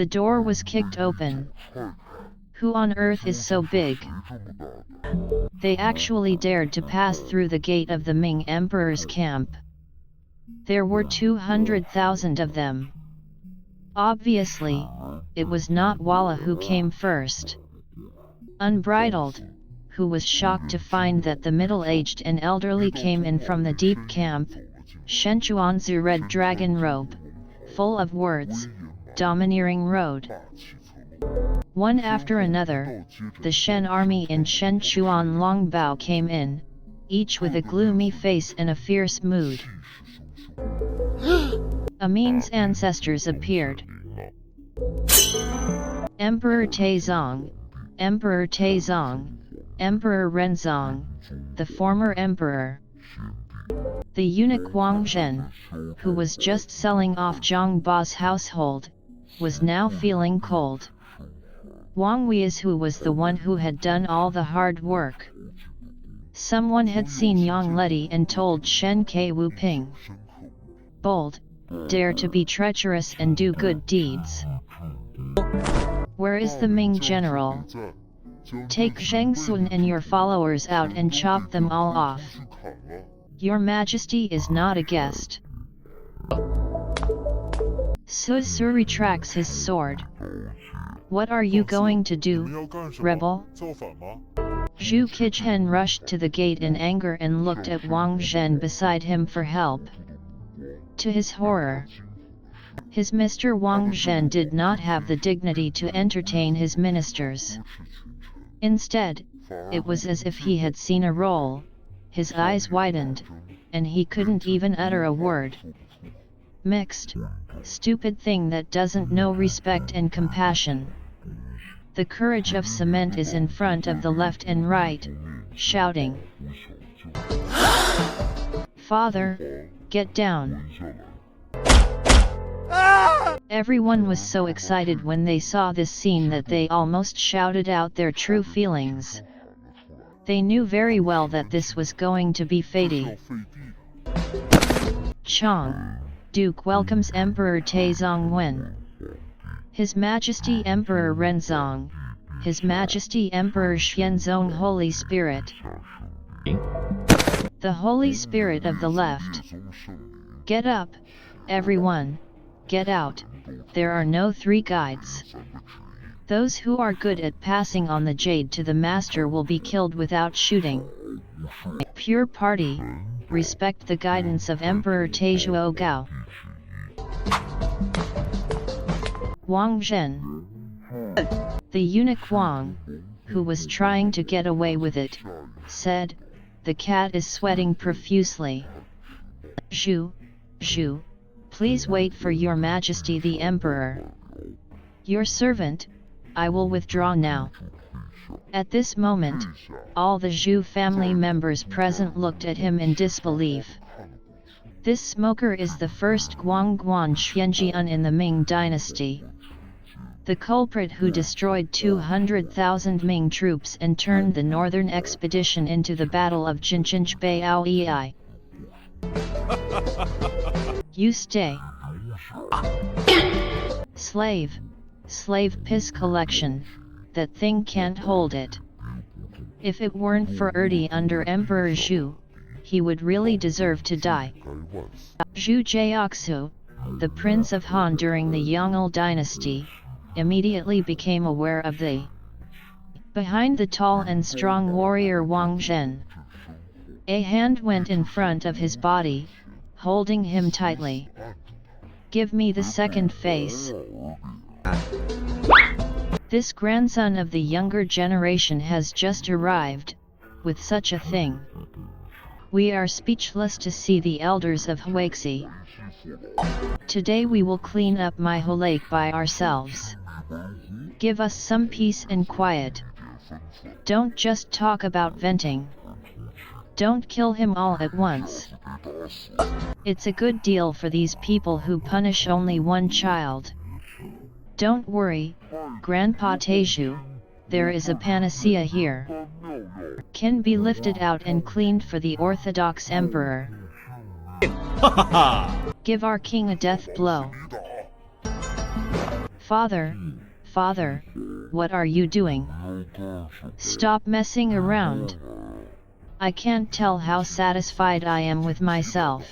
The door was kicked open. Who on earth is so big? They actually dared to pass through the gate of the Ming Emperor's camp. There were 200,000 of them. Obviously, it was not Walla who came first. Unbridled, who was shocked to find that the middle-aged and elderly came in from the deep camp, Shenchuan's red dragon robe, full of words, domineering rode. One after another, the Shen army in Shenchuan Longbao came in, each with a gloomy face and a fierce mood. Amin's ancestors appeared. Emperor Taizong, Emperor Taizong, Emperor Renzong, the former emperor. The eunuch Wang Zhen, who was just selling off Zhang Ba's household, was now feeling cold. Wang Wei's who was the one who had done all the hard work. Someone had seen Yang Leti and told Shen Ke Wu Ping. Bold, dare to be treacherous and do good deeds. Where is the Ming general? Take Zheng Sun and your followers out and chop them all off. Your Majesty is not a guest. Su Su retracts his sword. What are you going to do, rebel? Zhu Qichen rushed to the gate in anger and looked at Wang Zhen beside him for help. To his horror, his Mr. Wang Zhen did not have the dignity to entertain his ministers. Instead, it was as if he had seen a roll, his eyes widened, and he couldn't even utter a word. Mixed, stupid thing that doesn't know respect and compassion. The courage of cement is in front of the left and right, shouting. Father, get down. Everyone was so excited when they saw this scene that they almost shouted out their true feelings. They knew very well that this was going to be fatey. Chong, Duke welcomes Emperor Taizong Wen. His Majesty Emperor Renzong, His Majesty Emperor Xianzong Holy Spirit. The Holy Spirit of the left. Get up, everyone, get out, there are no three guides. Those who are good at passing on the jade to the master will be killed without shooting. Pure party, respect the guidance of Emperor Taizuo Gao. Wang Zhen. The eunuch Wang, who was trying to get away with it, said, "The cat is sweating profusely. Zhu, please wait for your Majesty the Emperor. Your servant, I will withdraw now." At this moment, all the Zhu family members present looked at him in disbelief. This smoker is the first Guangguan Xianjian in the Ming Dynasty. The culprit who destroyed 200,000 Ming troops and turned the northern expedition into the Battle of Jinjinjbeiaoei. You stay. Slave piss collection, that thing can't hold it. If it weren't for Erdi under Emperor Zhu, he would really deserve to die. Zhu Jiaoxu, the Prince of Han during the Yongle dynasty, immediately became aware of the behind the tall and strong warrior Wang Zhen. A hand went in front of his body, holding him tightly. Give me the second face. This grandson of the younger generation has just arrived, with such a thing. We are speechless to see the elders of Huaxi. Today we will clean up my whole lake by ourselves. Give us some peace and quiet. Don't just talk about venting. Don't kill him all at once. It's a good deal for these people who punish only one child. Don't worry, Grandpa Teju, there is a panacea here. Can be lifted out and cleaned for the Orthodox Emperor. Give our king a death blow. Father, Father, what are you doing? Stop messing around. I can't tell how satisfied I am with myself.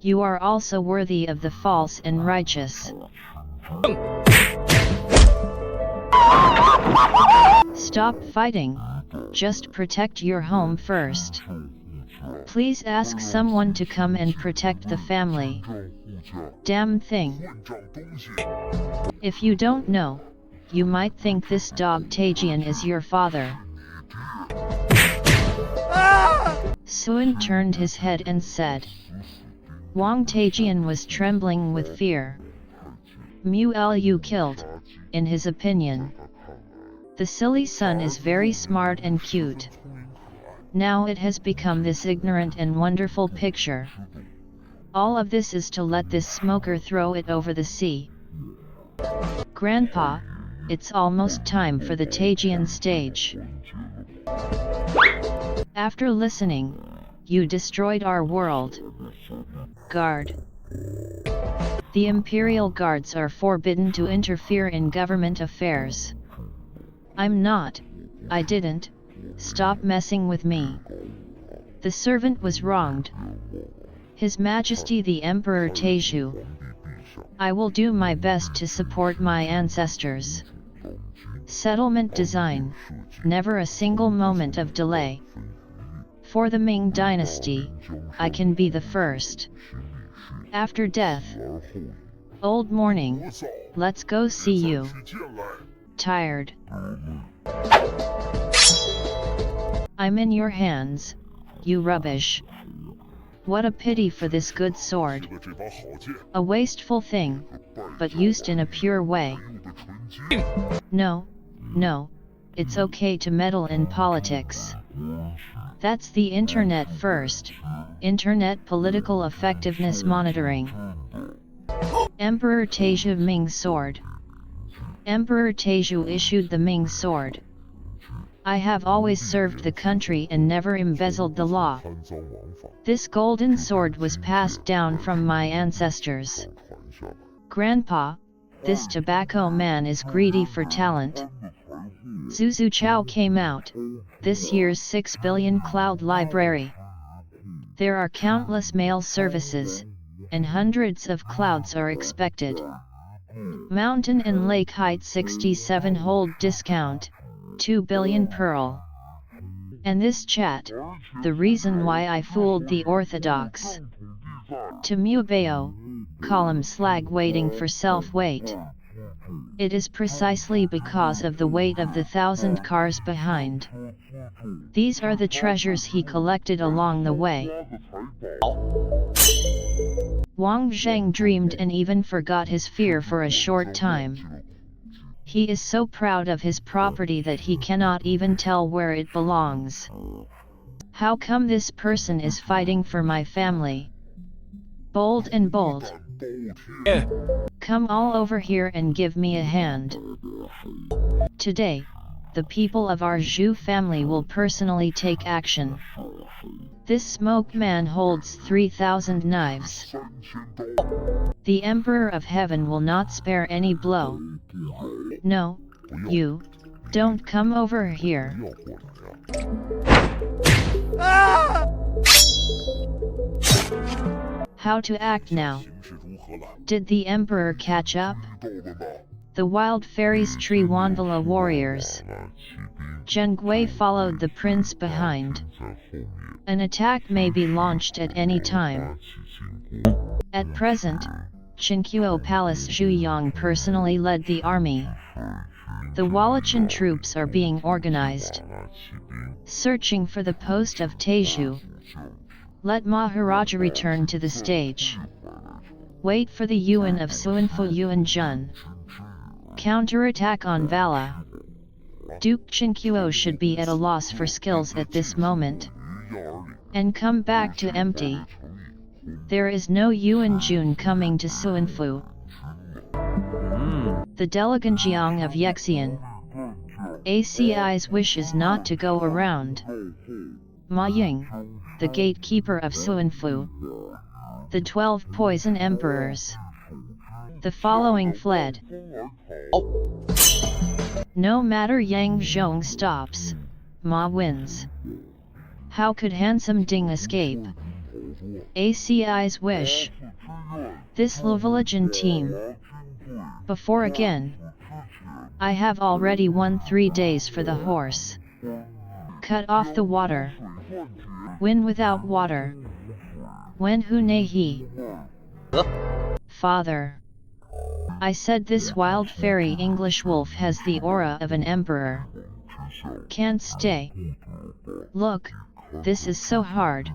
You are also worthy of the false and righteous. Stop fighting, just protect your home first. Please ask someone to come and protect the family. Damn thing. If you don't know, you might think this dog Tajian is your father. Sun turned his head and said. Wang Tajian was trembling with fear. Mu Lu killed, in his opinion. The silly son is very smart and cute. Now it has become this ignorant and wonderful picture. All of this is to let this smoker throw it over the sea. Grandpa, it's almost time for the Tajian stage. After listening, you destroyed our world. Guard. The Imperial Guards are forbidden to interfere in government affairs. I didn't, stop messing with me. The servant was wronged. His Majesty the Emperor Taizhu. I will do my best to support my ancestors. Settlement design, never a single moment of delay. For the Ming Dynasty, I can be the first. After death. Old morning, let's go see you. Tired. I'm in your hands, you rubbish. What a pity for this good sword. A wasteful thing, but used in a pure way. No, it's okay to meddle in politics. That's the internet first, internet political effectiveness monitoring. Emperor Taizhu Ming sword. Emperor Taizhu issued the Ming sword. I have always served the country and never embezzled the law. This golden sword was passed down from my ancestors. Grandpa, this tobacco man is greedy for talent. Zuzu Chao came out, this year's 6 billion cloud library. There are countless mail services, and hundreds of clouds are expected. Mountain and Lake Height 67 hold discount, 2 billion pearl. And this chat, the reason why I fooled the Orthodox. To Mubeo, column slag waiting for self-weight. It is precisely because of the weight of the 1,000 cars behind. These are the treasures he collected along the way. Wang Zheng dreamed and even forgot his fear for a short time. He is so proud of his property that he cannot even tell where it belongs. How come this person is fighting for my family? Bold and bold. Come all over here and give me a hand. Today, the people of our Zhu family will personally take action. This smoke man holds 3,000 knives. The Emperor of Heaven will not spare any blow. No, you, don't come over here. How to act now? Did the Emperor catch up? The wild fairies Tree Wanvala warriors. Zheng followed the prince behind. An attack may be launched at any time. At present, Qinqiu Palace Zhuyang personally led the army. The Walichan troops are being organized. Searching for the post of Taizhu. Let Maharaja return to the stage. Wait for the Yuan of Suanfu Yuan Jun. Counterattack on Vala. Duke Qinqiu should be at a loss for skills at this moment. And come back to empty. There is no Yuan Jun coming to Suanfu. The Deleganjiang of Yexian. ACI's wish is not to go around. Ma Ying, the gatekeeper of Suanfu. The 12 poison emperors. The following fled. No matter Yang Zhong stops, Ma wins. How could handsome Ding escape? ACI's wish. This Loveligian team. Before again. I have already won 3 days for the horse. Cut off the water. Win without water. When hu ne he. Father. I said this wild fairy English wolf has the aura of an emperor. Can't stay. Look, this is so hard.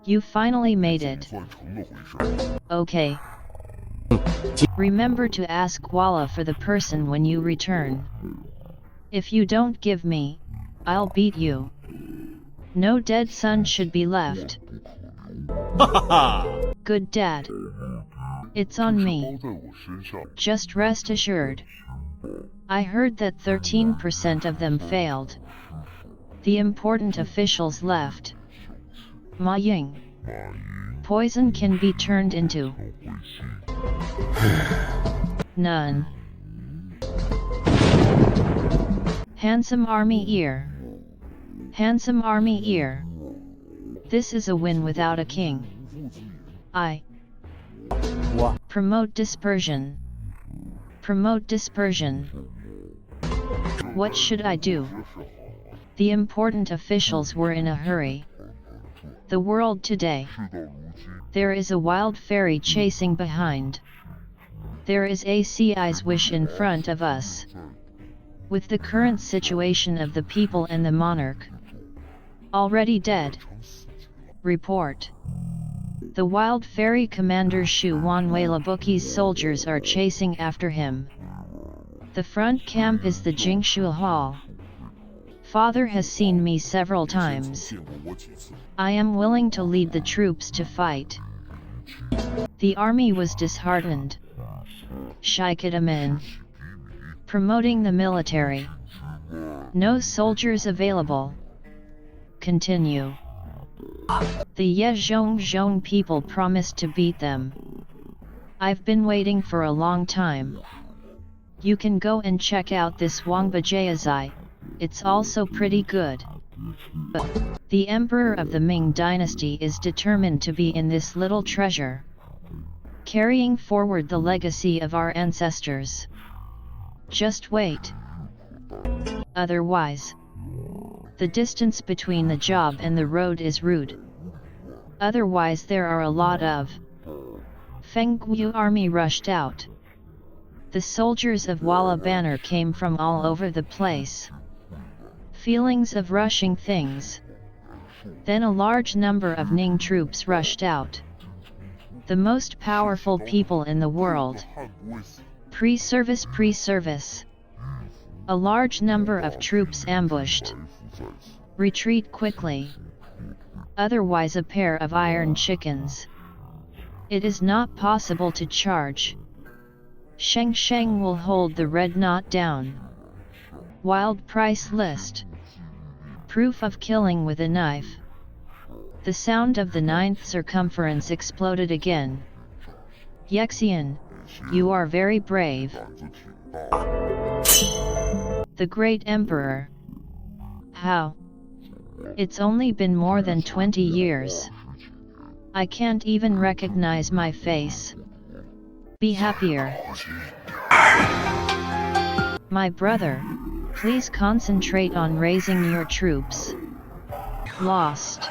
You finally made it. Okay. Remember to ask Walla for the person when you return. If you don't give me, I'll beat you. No dead son should be left. Good dad. It's on me. Just rest assured. I heard that 13% of them failed. The important officials left. Ma Ying. Poison can be turned into none. Handsome army ear. Handsome army ear. This is a win without a king. I promote dispersion. Promote dispersion. What should I do? The important officials were in a hurry. The world today. There is a wild fairy chasing behind. There is ACI's wish in front of us. With the current situation of the people and the monarch already dead. Report. The wild fairy commander Shu Wanwei Labuki's soldiers are chasing after him. The front camp is the Jingshu Hall. Father has seen me several times. I am willing to lead the troops to fight. The army was disheartened. Shikadamin. Promoting the military. No soldiers available. Continue. The Yezhong people promised to beat them. I've been waiting for a long time. You can go and check out this Wangbajayazai. It's also pretty good. But the Emperor of the Ming Dynasty is determined to be in this little treasure, carrying forward the legacy of our ancestors. Just wait. Otherwise, the distance between the job and the road is rude. Otherwise there are a lot of Feng Guyu army rushed out. The soldiers of Walla Banner came from all over the place. Feelings of rushing things. Then a large number of Ning troops rushed out. The most powerful people in the world. Pre-service. A large number of troops ambushed. Retreat quickly. Otherwise a pair of iron chickens. It is not possible to charge. Sheng will hold the red knot down. Wild price list. Proof of killing with a knife. The sound of the 9th circumference exploded again. Yexian, you are very brave. The great emperor. How? It's only been more than 20 years. I can't even recognize my face. Be happier. My brother, please concentrate on raising your troops. Lost.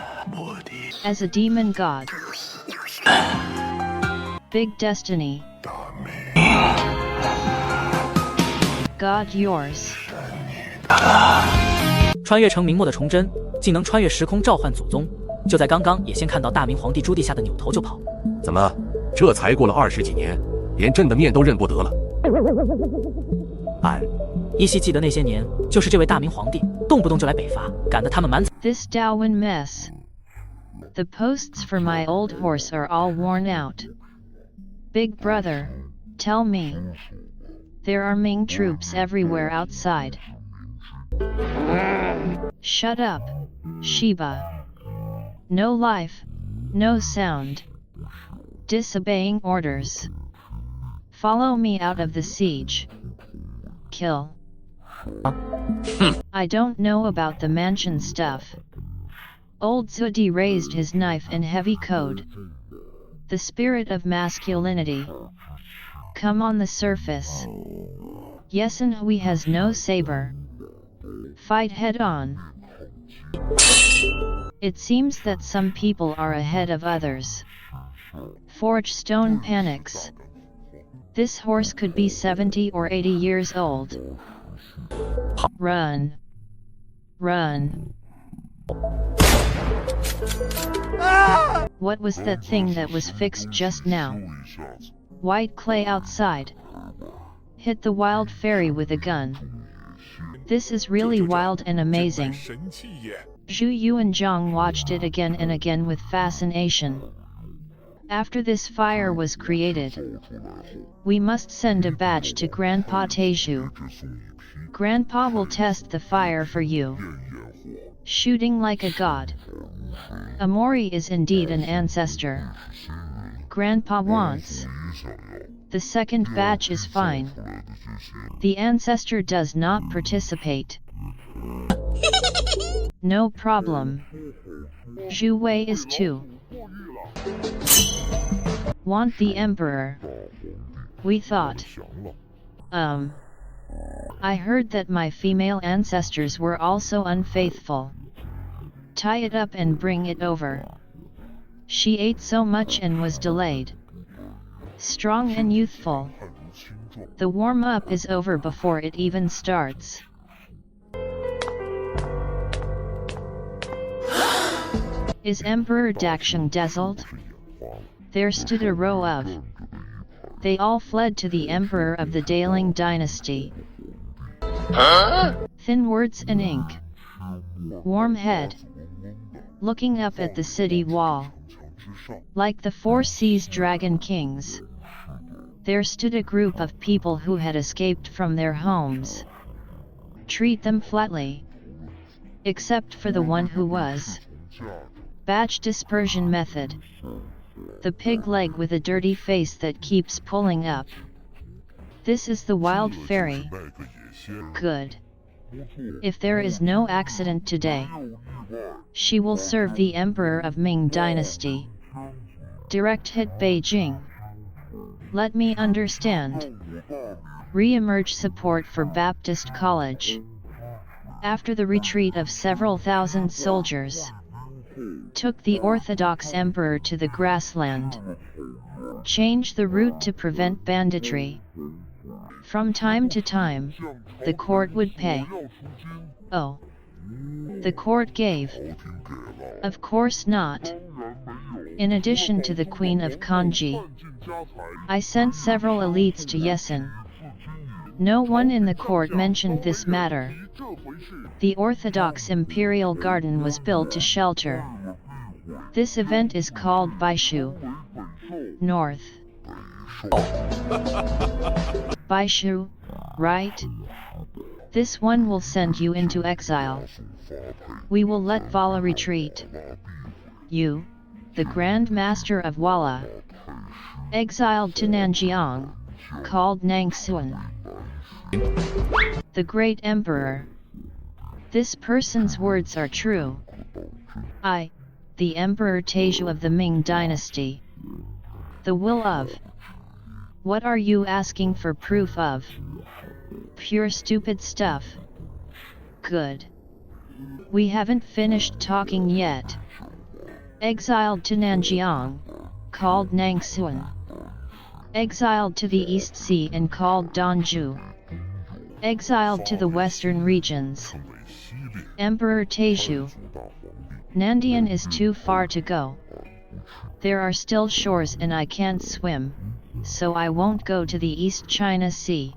As a demon god. Big destiny. God yours. 穿越成明末的崇祯，竟能穿越时空召唤祖宗。就在刚刚，也先看到大明皇帝朱棣吓得扭头就跑。怎么，这才过了20几年，连朕的面都认不得了？俺依稀记得那些年，就是这位大明皇帝，动不动就来北伐，赶得他们满。This Daowen mess. The posts for my old horse are all worn out. Big brother, tell me. There are Ming troops everywhere outside. Shut up, Sheba. No life, no sound. Disobeying orders. Follow me out of the siege. Kill. I don't know about the mansion stuff. Old Zudi raised his knife in heavy code. The spirit of masculinity. Come on the surface. Yesin Hui has no saber. Fight head on. It seems that some people are ahead of others. Forge stone panics. This horse could be 70 or 80 years old. Run. Run. What was that thing that was fixed just now? White clay outside. Hit the wild fairy with a gun. This is really wild and amazing. Zhu Youjian watched it again and again with fascination. After this fire was created, we must send a badge to Grandpa Teju. Grandpa will test the fire for you. Shooting like a god. Amori is indeed an ancestor. Grandpa wants. The second batch is fine. The ancestor does not participate. No problem. Zhu Wei is too. Want the emperor? We thought. I heard that my female ancestors were also unfaithful. Tie it up and bring it over. She ate so much and was delayed. Strong and youthful. The warm-up is over before it even starts. Is Emperor Daxing dazzled? There stood a row of. They all fled to the Emperor of the Ming Dynasty. Thin words and ink. Warm head. Looking up at the city wall. Like the Four Seas Dragon Kings. There stood a group of people who had escaped from their homes. Treat them flatly. Except for the one who was. Batch dispersion method. The pig leg with a dirty face that keeps pulling up. This is the wild fairy. Good. If there is no accident today, she will serve the Emperor of Ming Dynasty. Direct hit Beijing. Let me understand. Re-emerge support for Baptist College. After the retreat of several thousand soldiers, took the Orthodox Emperor to the grassland. Change the route to prevent banditry. From time to time, the court would pay. Oh. The court gave. Of course not. In addition to the Queen of Kanji, I sent several elites to Yesin. No one in the court mentioned this matter. The Orthodox Imperial Garden was built to shelter. This event is called Baishu. North. Baishu, right? This one will send you into exile. We will let Vala retreat. You, the Grand Master of Wala, exiled to Nanjiang, called Nangxuan. The Great Emperor. This person's words are true. I, the Emperor Teju of the Ming Dynasty. The will of. What are you asking for proof of? Pure stupid stuff. Good. We haven't finished talking yet. Exiled to Nanjiang, called Nangxuan. Exiled to the East Sea and called Danju. Exiled to the western regions. Emperor Teju. Nandian is too far to go. There are still shores and I can't swim, so I won't go to the East China Sea.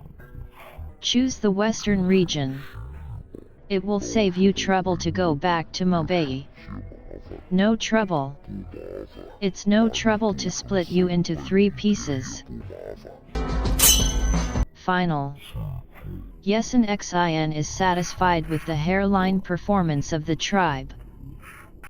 Choose the western region. It will save you trouble to go back to Mobei. No trouble. It's no trouble to split you into 3 pieces. Final. Yesin Xin is satisfied with the hairline performance of the tribe.